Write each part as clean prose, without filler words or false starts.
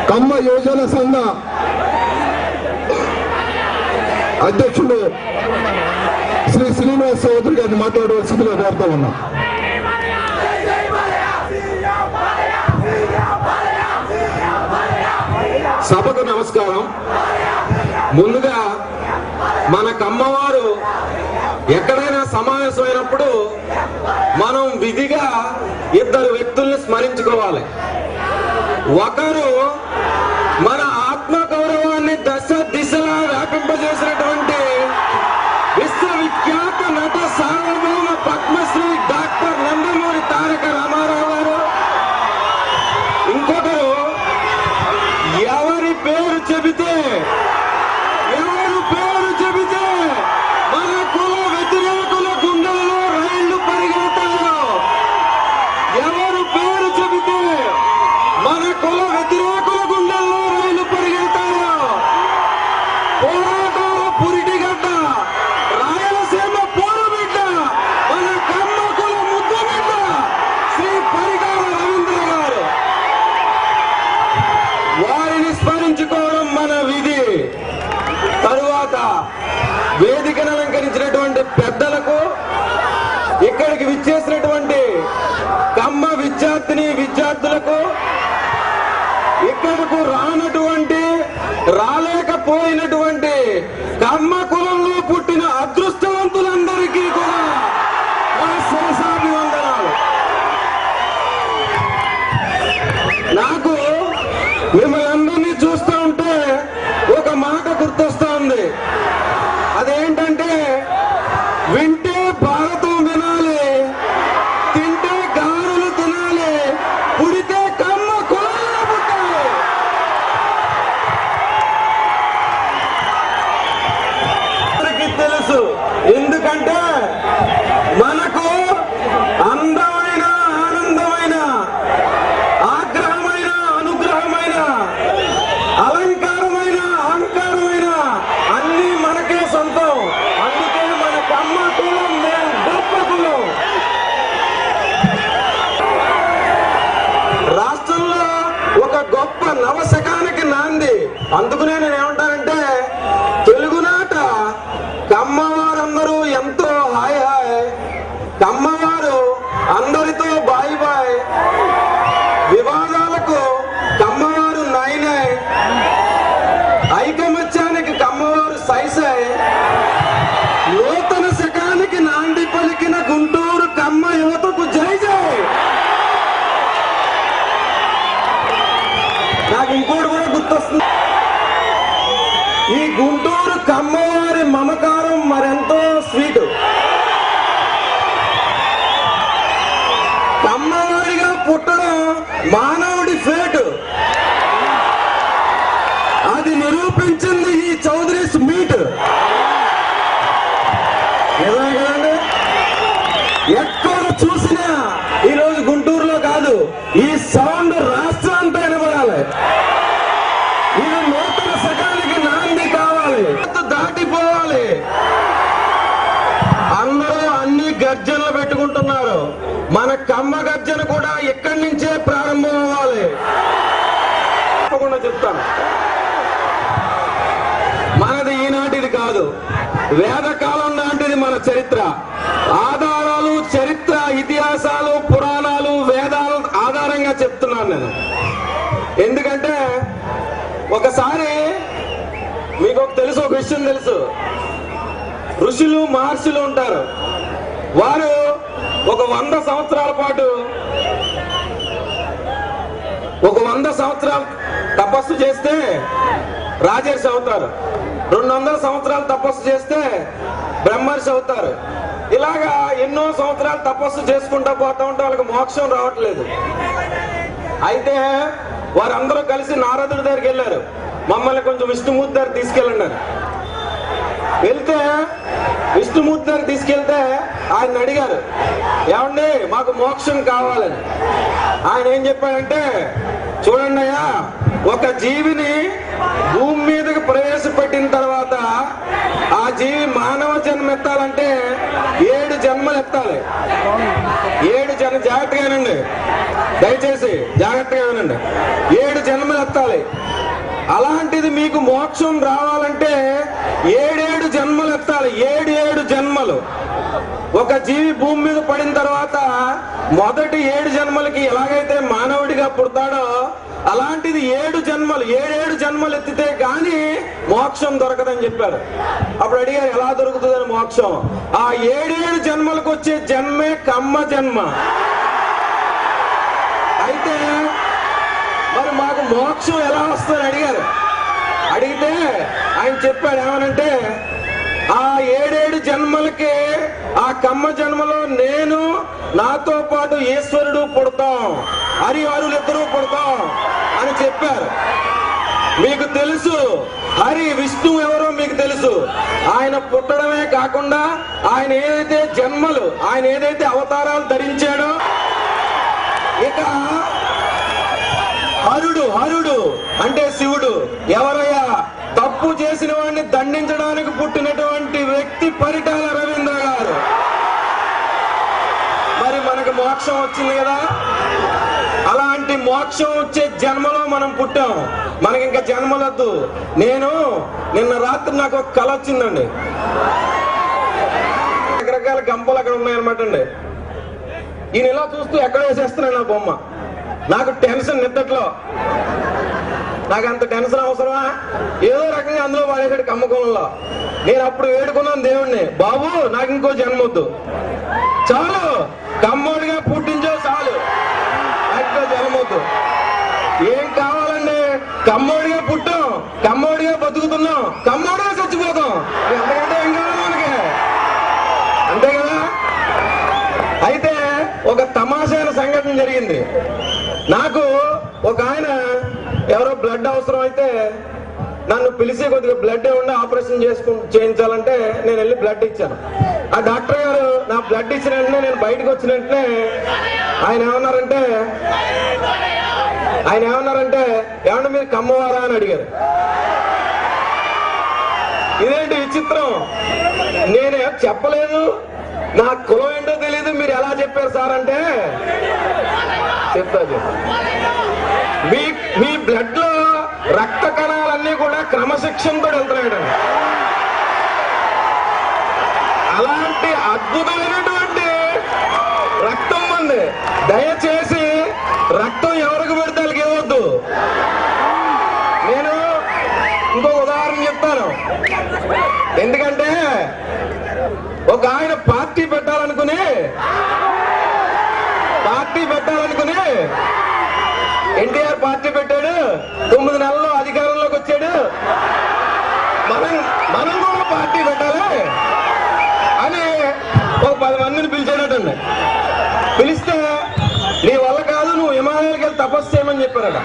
కమ్మ యోజన సంఘ అధ్యక్షుడు శ్రీ శ్రీనివాస్ చౌదరి గారిని మాట్లాడవలసిందిగా కోరుతా ఉన్నా. సభకు నమస్కారం. ముందుగా మన కమ్మవారు ఎక్కడైనా సమావేశమైనప్పుడు మనం విధిగా ఇద్దరు వ్యక్తుల్ని స్మరించుకోవాలి. ఒకరు మన ఆత్మ గౌరవాన్ని దశ దిశలా వ్యాపింపజేసినటువంటి విశ్వవిఖ్యాత నట సార్వభౌమ పద్మశ్రీ డాక్టర్ నందమూరి తారక రామారావు గారు. ఇంకొకరు ఎవరి పేరు చెబితే మన కుల వ్యతిరేకుల గుండెల్లో రైళ్లు పరిగెడతారో, ఎవరు పేరు చెబితే మన కుల వ్యతిరేకుల గుండెల్లో రైళ్లు పరిగెడతారో, పోరాటాల పురిటిగడ్డ రాయలసీమ పోరుబిడ్డ మన కమ్మ కుల ముద్దు బిడ్డ శ్రీ పరిగాల రవీంద్ర గారు. వారిని స్మరించుకోవడం మన విధి. తరువాత వేదికను అలంకరించినటువంటి పెద్దలకు, ఇక్కడికి విచ్చేసినటువంటి కమ్మ విద్యార్థిని విద్యార్థులకు, ఇక్కడకు రాలేకపోయినటువంటి కమ్మ కులంలో పుట్టిన అదృష్టవంతులందరికీ కూడా మన శిరసాభివందనాలు. నాకు మిమ్మల్ని అందరినీ చూస్తూ ఉంటే ఒక మాట గుర్తొస్తా ఉంది. అదేంటంటే, వింటే భారతం వినాలి, తింటే గారులు తినాలి, పుడితే కమ్మ కులంలో పుట్టాలి. అందరికీ తెలుసు. ఎందుకంటే మనకు అందమైన ఆనందమైన ఆగ్రహమైన అనుగ్రహమైన అలంకారమైన అహంకారమైన అన్ని మనకే సొంతం. అందుకే మన కమ్మ కులం గొప్ప కులం. రాష్ట్రంలో ఒక గొప్ప నవశకానికి నాంది. అందుకనే నేను ఏమంటానంటే, తెలుగునాట కమ్మవారందరూ ఎంతో హాయ్ హాయ్, కమ్మవారు అందరితో బాయ్ బాయ్, వివాదాలకు కమ్మవారు నాయ్ నాయ్, ఐకమత్యానికి కమ్మవారు సైసై, నూతన శకానికి నాంది పలికిన గుంటూరు కమ్మ యువతకు జై జై. నాకు ఇంకోటి కూడా గుర్తొస్తుంది. ఈ గుంటూరు కమ్మవారి మమకారం మరెంతో స్వీట్. కమ్మవారిగా పుట్టడం మానవుడి ఫేటు. అది నిరూపించింది ఈ చౌదరీస్ మీట్. కదండి, ఎక్కడ చూసినా ఈరోజు గుంటూరులో కాదు, ఈ సౌండ్ రాష్ట్రం అంతా వినబడాలి. ఇది నూతన శకానికి నాంది కావాలి, దాటిపోవాలి. అందరూ అన్ని గర్జనలు పెట్టుకుంటున్నారు. మన కమ్మ గర్జన కూడా ఇక్కడి నుంచే ప్రారంభం అవ్వాలి. తప్పకుండా చెప్తాను. మనది ఈనాటిది కాదు, వేదకాలం నాటిది మన చరిత్ర. ఆధారాలు, చరిత్ర, ఇతిహాసాలు, పురాణాలు, వేదాలు ఆధారంగా చెప్తున్నాను నేను. ఎందుకంటే ఒకసారి మీకు తెలుసు, ఒక విషయం తెలుసు. ఋషులు మహర్షులు ఉంటారు. వారు ఒక 100 సంవత్సరాల పాటు 100 సంవత్సరాలు తపస్సు చేస్తే రాజర్షి అవుతారు. 200 సంవత్సరాలు తపస్సు చేస్తే బ్రహ్మర్షి అవుతారు. ఇలాగా ఎన్నో సంవత్సరాలు తపస్సు చేసుకుంటా పోతా ఉంటే వాళ్ళకి మోక్షం రావట్లేదు. అయితే వారందరూ కలిసి నారదుడి దగ్గరికి వెళ్ళారు. మమ్మల్ని కొంచెం విష్ణుమూర్తి దగ్గర తీసుకెళ్ళన్నారు. వెళ్తే విష్ణుమూర్తి దగ్గర తీసుకెళ్తే ఆయన అడిగారు, ఏమండి మాకు మోక్షం కావాలని. ఆయన ఏం చెప్పాడంటే, చూడండి అయ్యా, ఒక జీవిని భూమి మీదకి ప్రవేశపెట్టిన తర్వాత ఆ జీవి మానవ జన్మ ఎత్తాలంటే 7 జన్మలు ఎత్తాలి. జాగ్రత్తగా వినండి, దయచేసి జాగ్రత్తగా వినండి. 7 జన్మలు ఎత్తాలి. అలాంటిది మీకు మోక్షం రావాలంటే 7 జన్మలు ఎత్తాలి. 7 జన్మలు. ఒక జీవి భూమి మీద పడిన తర్వాత మొదటి 7 జన్మలకి ఎలాగైతే మానవుడిగా పుడతాడో అలాంటిది 7 జన్మలు ఎత్తితే గాని మోక్షం దొరకదని చెప్పారు. అప్పుడు అడిగారు ఎలా దొరుకుతుందని మోక్షం. ఆ 7 జన్మలకు వచ్చే జన్మే కమ్మ జన్మ. అయితే మరి మాకు మోక్షం ఎలా వస్తుందని అడిగారు. అడిగితే ఆయన చెప్పాడు ఏమనంటే ఆ 7 జన్మలకి ఆ కమ్మ జన్మలో నేను నాతో పాటు ఈశ్వరుడు పుడతాం, హరిహరులిద్దరూ పుడతాం అని చెప్పారు. మీకు తెలుసు హరి విష్ణు ఎవరో మీకు తెలుసు. ఆయన పుట్టడమే కాకుండా ఆయన ఏదైతే జన్మలు, ఆయన ఏదైతే అవతారాలు ధరించాడో, ఇక హరుడు అంటే శివుడు ఎవరయ్యా? తప్పు చేసిన వాడిని దండించడానికి పుట్టినటువంటి వ్యక్తి పరిటాల రవీంద్ర గారు. మరి మనకు మోక్షం వచ్చింది కదా. అలాంటి మోక్షం వచ్చే జన్మలో మనం పుట్టాం. మనకి ఇంకా జన్మలొద్దు. నిన్న రాత్రి నాకు ఒక కళ వచ్చిందండి. రకరకాల గంపలు అక్కడ ఉన్నాయన్నమాట అండి. ఈయన ఇలా చూస్తూ ఎక్కడ వేసేస్తున్నాను నా బొమ్మ. నాకు టెన్షన్ నిద్దట్లో. నాకు అంత టెన్షన్ అవసరమా? ఏదో రకంగా అందులో పడేసాడు కమ్మకోణంలో. నేను అప్పుడు వేడుకున్నాను దేవుణ్ణి, బాబు నాకు ఇంకో జన్మొద్దు, చాలు కమ్మోడిగా పుట్టించో చాలు, నాకు జన్మొద్దు. ఏం కావాలండి? కమ్మోడిగా పుట్టాం, కమ్మోడిగా బతుకుతున్నాం, కమ్మోడిగా చచ్చిపోతాం. అంతకంటే ఏం కావాలి మనకి? అంతే కదా. అయితే ఒక తమాషైన సంఘటన జరిగింది. నాకు ఒక ఆయన ఎవరో బ్లడ్ అవసరం అయితే నన్ను పిలిచి కొద్దిగా బ్లడ్ ఉండి ఆపరేషన్ చేయించాలంటే నేను వెళ్ళి బ్లడ్ ఇచ్చాను. ఆ డాక్టర్ గారు నా బ్లడ్ ఇచ్చిన వెంటనే నేను బయటకు వచ్చిన వెంటనే ఆయన ఏమన్నారంటే ఏమన్నా మీరు కమ్మవారా అని అడిగారు. ఇదేంటి విచిత్రం? నేను చెప్పలేదు, నా కులం ఏంటో తెలియదు, మీరు ఎలా చెప్పారు సార్ అంటే చెప్తా. మీ బ్లడ్ లో రక్త కణాలన్నీ కూడా క్రమశిక్షణతో వెళ్తున్నాయండి. అలాంటి అద్భుతమైనటువంటి రక్తం ఉంది. దయచేసి రక్తం ఎవరికి పెడితే వాళ్ళకి ఇవ్వద్దు. నేను ఇంకో ఉదాహరణ చెప్తాను. ఎందుకంటే ఒక ఆయన పార్టీ పెట్టాలనుకుని ఎన్టీఆర్ పార్టీ పెట్టాడు. 9 నెలల్లో అధికారంలోకి వచ్చాడు. మనం కూడా పార్టీ పెట్టాలి అని ఒక 10 మందిని పిలిచాడటండి. పిలిస్తే నీ వల్ల కాదు, నువ్వు హిమాలయాలకు వెళ్ళి తపస్సు చేయమని చెప్పారట.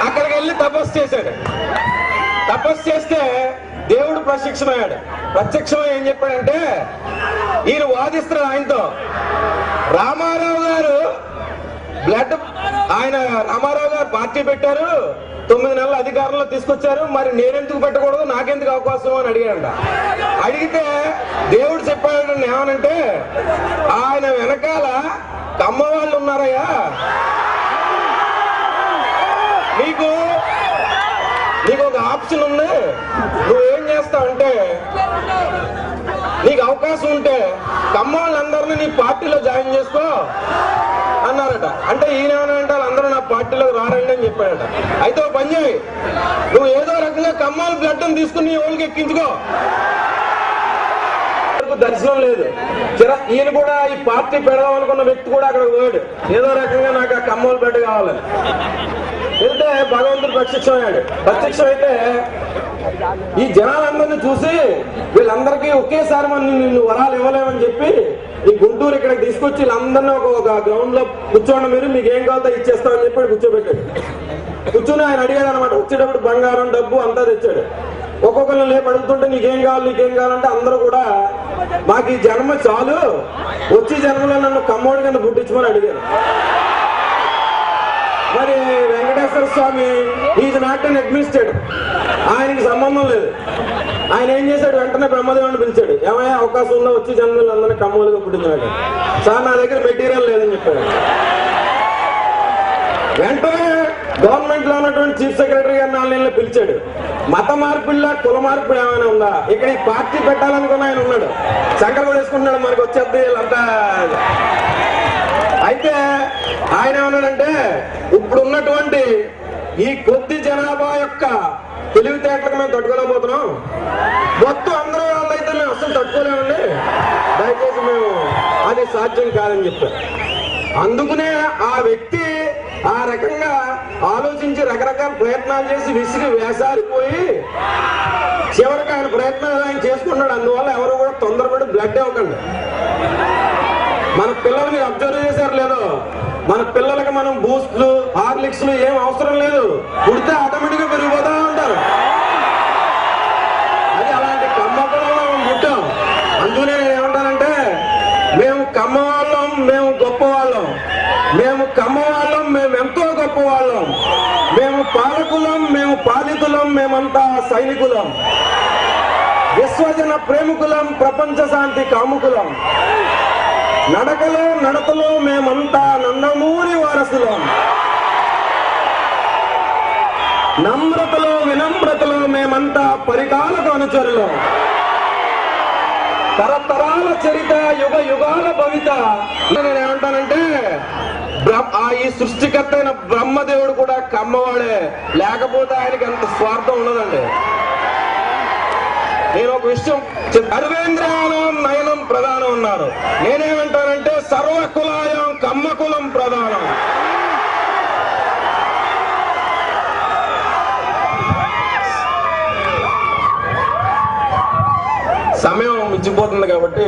అక్కడికి వెళ్ళి తపస్సు చేశాడు. తపస్సు చేస్తే దేవుడు ప్రత్యక్షమై ఏం చెప్పాడంటే, ఈయన వాదిస్తున్నాడు ఆయనతో. రామారావు గారు పార్టీ పెట్టారు, 9 నెలల అధికారంలో తీసుకొచ్చారు, మరి నేనెందుకు పెట్టకూడదు, నాకెందుకు అవకాశం అని అడిగాడంట. అడిగితే దేవుడు చెప్పాడు ఏమనంటే, ఆయన వెనకాల కమ్మ వాళ్ళు ఉన్నారయ్యా, నీకు ఒక ఆప్షన్ ఉంది, నువ్వేం చేస్తావంటే నీకు అవకాశం ఉంటే కమ్మ వాళ్ళందరినీ నీ పార్టీలో జాయిన్ చేసుకో అన్నారట. అంటే ఈయనేమనంటే వాళ్ళందరూ నా పార్టీలోకి రారండి అని చెప్పాడట. అయితే ఓ పని చేయి, నువ్వు ఏదో రకంగా కమ్మాల బ్లడ్ తీసుకుని నీ ఓళ్ళకి ఎక్కించుకో. దర్శనం లేదు. ఈయన కూడా ఈ పార్టీ పెడదాం అనుకున్న వ్యక్తి కూడా అక్కడ పోయాడు. ఏదో రకంగా నాకు ఆ కమ్మోల బ్లడ్ కావాలని వెళ్తే భగవంతుడు ప్రత్యక్షమైతే ఈ జనాలందరినీ చూసి వీళ్ళందరికీ ఒకేసారి మనం నిన్ను వరాలు ఇవ్వలేమని చెప్పి ఈ గుంటూరు ఇక్కడికి తీసుకొచ్చి వీళ్ళందరినీ ఒక గ్రౌండ్ లో కూర్చోండి, మీరు మీకు ఏం కావాలో ఇచ్చేస్తామని చెప్పి కూర్చోబెట్టాడు. కూర్చొని ఆయన అడిగాడు అనమాట. వచ్చేటప్పుడు బంగారం డబ్బు అంతా తెచ్చాడు. ఒక్కొక్కరిని లేపు అడుగుతుంటే నీకేం కావాలంటే అందరూ కూడా మాకు ఈ జన్మ చాలు, వచ్చే జన్మలో నన్ను కమ్మోడి కింద పుట్టించమని అడిగారు. మరి వెంకటేశ్వర స్వామి ఈజ్ నాట్ అన్ అడ్మినిస్ట్రేటర్, ఆయనకి సంబంధం లేదు. ఆయన ఏం చేశాడు, వెంటనే బ్రహ్మదేవుని పిలిచాడు. ఏమయ్యా అవకాశం ఉందా వచ్చి జన్మలు అందరినీ కమ్మలుగా పుట్టించాడు. సార్ నా దగ్గర మెటీరియల్ లేదని చెప్పాడు. వెంటనే గవర్నమెంట్ లో ఉన్నటువంటి చీఫ్ సెక్రటరీ గారిని 4 నెలలు పిలిచాడు. మత మార్పుల్లా కుల మార్పు ఏమైనా ఉందా, ఇక్కడ ఈ పార్టీ పెట్టాలనుకున్న ఆయన ఉన్నాడు, సంకల్పం కూడా వేసుకుంటున్నాడు, మనకు వచ్చేది వీళ్ళంతా. అయితే ఆయన ఏమన్నాడంటే, ఇప్పుడు ఉన్నటువంటి ఈ కొద్ది జనాభా యొక్క తెలివితేటలకు మేము తట్టుకోలేకపోతున్నాం, మొత్తం అందరూ వాళ్ళైతే మేము అసలు తట్టుకోలేమండి, దయచేసి మేము అది సాధ్యం కాదని చెప్పారు. అందుకనే ఆ వ్యక్తి ఆ రకంగా ఆలోచించి రకరకాల ప్రయత్నాలు చేసి విసిగి వేసారిపోయి చివరికి ఆయన ప్రయత్నాలు ఆయన చేసుకున్నాడు. అందువల్ల ఎవరు కూడా తొందరపడి బ్లడ్ ఇవ్వకండి. మన పిల్లలు మీరు అబ్జర్వ్ చేశారు లేదో, మన పిల్లలకి మనం బూస్ట్లు హార్లిక్స్లు ఏం అవసరం లేదు, పుడితే ఆటోమేటిక్ గా పెరిగిపోతా ఉంటారు. అది అలాంటి కమ్మ పిల్లలు మనం పుట్టాం. అందుకనే నేను ఏమంటానంటే, మేము కమ్మ వాళ్ళం, మేము గొప్ప వాళ్ళం, మేము కమ్మ వాళ్ళం, మేము ఎంతో గొప్ప వాళ్ళం, మేము పాలకులం, మేము పాలితులం, మేమంతా సైనికులం, విశ్వజన ప్రేమికులం, ప్రపంచ శాంతి కాముకులం, నడకలో నడతలో మేమంతా నందమూరి వారసులం, నమ్రతలో వినమ్రతలో మేమంతా పరికాలకు అనుచరులం, తరతరాల చరిత యుగ యుగాల భవిత. నేను ఏమంటానంటే, ఈ సృష్టికర్త అయిన బ్రహ్మదేవుడు కూడా కమ్మవాడే, లేకపోతే ఆయనకి అంత స్వార్థం ఉండదండి. నేను ఒక విషయం, సర్వేంద్రియానం నయనం ప్రధానం ఉన్నారు. నేనేమంటానంటే సర్వకులాయం కమ్మకులం ప్రధానం. సమయం మించిపోతుంది కాబట్టి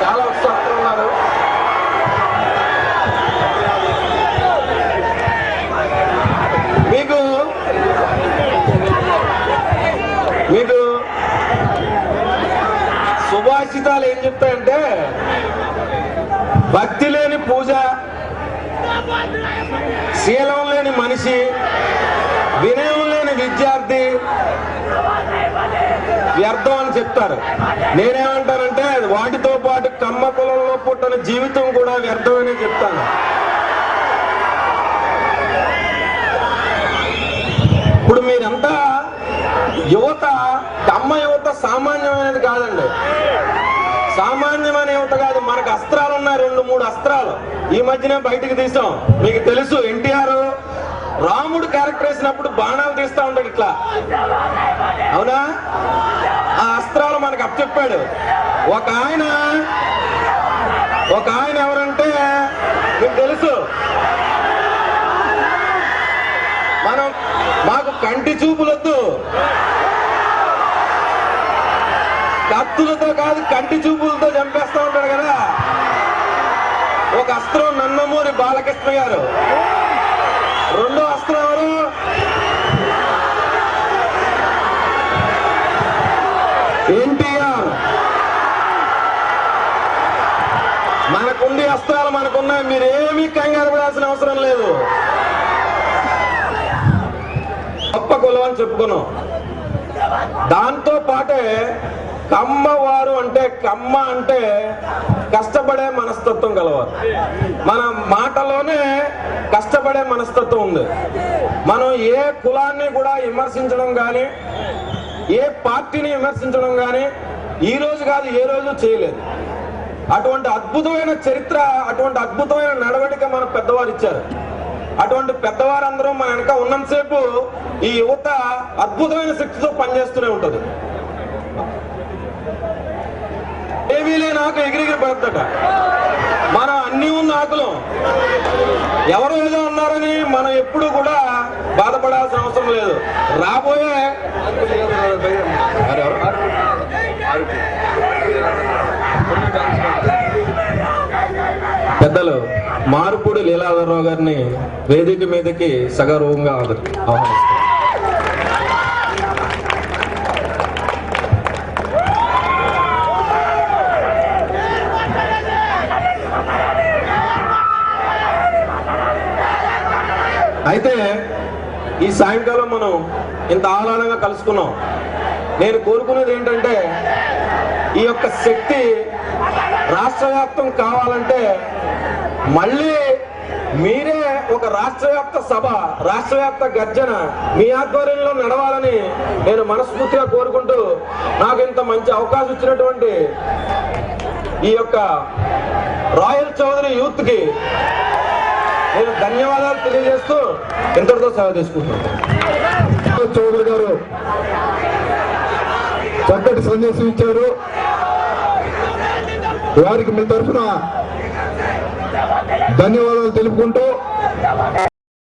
చాలా ఉత్సాహంగా ఉన్నారు. మీకు సుభాషితాలు ఏం చెప్తాయంటే, భక్తి లేని పూజ, శీలం లేని మనిషి, వినయం లేని విద్యార్థి వ్యర్థం అని చెప్తారు. నేనేమంటానంటే, వాటితో పాటు కమ్మ కులంలో పుట్టిన జీవితం కూడా వ్యర్థమని చెప్తాను. ఇప్పుడు మీరంతా యువత, కమ్మ యువత సామాన్యమైనది కాదండి. సామాన్యమైన యువత కాదు. మనకు అస్త్రాలు ఉన్నాయి, 2-3 అస్త్రాలు ఈ మధ్యనే బయటికి తీసాం. మీకు తెలుసు, ఎన్టీఆర్ రాముడు క్యారెక్టర్ వేసినప్పుడు బాణాలు తీస్తా ఉంటాడు ఇట్లా, అవునా? ఆ అస్త్రాలు మనకు అప్పచెప్పాడు ఒక ఆయన ఎవరంటే మీకు తెలుసు, మాకు కంటి చూపులొద్దు, కత్తులతో కాదు కంటి చూపులతో చంపేస్తా ఉంటాడు కదా. ఒక అస్త్రం నందమూరి బాలకృష్ణ గారు, రెండో అస్త్రం ఎవరు? ఎన్టీఆర్. మనకుండి అస్త్రాలు మనకున్నాయి, మీరేమీ కంగారు పడాల్సిన అవసరం లేదు. గొప్ప కులం అని చెప్పుకున్నాం. దాంతో పాటే కమ్మవారు అంటే, కమ్మ అంటే కష్టపడే మనస్తత్వం గలవారు. మన మాటలోనే కష్టపడే మనస్తత్వం ఉంది. మనం ఏ కులాన్ని కూడా విమర్శించడం కానీ, ఏ పార్టీని విమర్శించడం కానీ ఈ రోజు కాదు ఏ రోజు చేయలేదు. అటువంటి అద్భుతమైన చరిత్ర, అటువంటి అద్భుతమైన నడవడిక మన పెద్దవారు ఇచ్చారు. అటువంటి పెద్దవారందరూ మన వెనక ఉన్నంతసేపు ఈ యువత అద్భుతమైన శక్తితో పనిచేస్తూనే ఉంటుంది. ఏమీ లేని ఆకు ఎగిరిగిరి పడతాట. మనం అన్ని ఉన్న ఆకులు, ఎవరు ఏదో ఉన్నారని మనం ఎప్పుడు కూడా బాధపడాల్సిన అవసరం లేదు. రాబోయే పెద్దలు మారుపూడి లీలాధరరావు గారిని వేదిక మీదకి సగర్వంగా ఆహ్వానిస్తారు. అయితే ఈ సాయంకాలం మనం ఇంత ఆహ్లాదంగా కలుసుకున్నాం. నేను కోరుకునేది ఏంటంటే ఈ యొక్క శక్తి రాష్ట్ర వ్యాప్తం కావాలంటే మళ్ళీ మీరే ఒక రాష్ట్ర వ్యాప్త సభ, రాష్ట్ర వ్యాప్త గర్జన మీ ఆధ్వర్యంలో నడవాలని నేను మనస్ఫూర్తిగా కోరుకుంటూ, నాకు ఇంత మంచి అవకాశం ఇచ్చినటువంటి ఈ యొక్క రాయల్ చౌదరి యూత్ కి నేను ధన్యవాదాలు తెలియజేస్తూ ఇంతటితో సెలవు తీసుకుంటున్నాను. చౌదరి గారు చక్కటి సందేశం ఇచ్చారు. వారికి మీ తరఫున ధన్యవాదాలు తెలుపుకుంటూ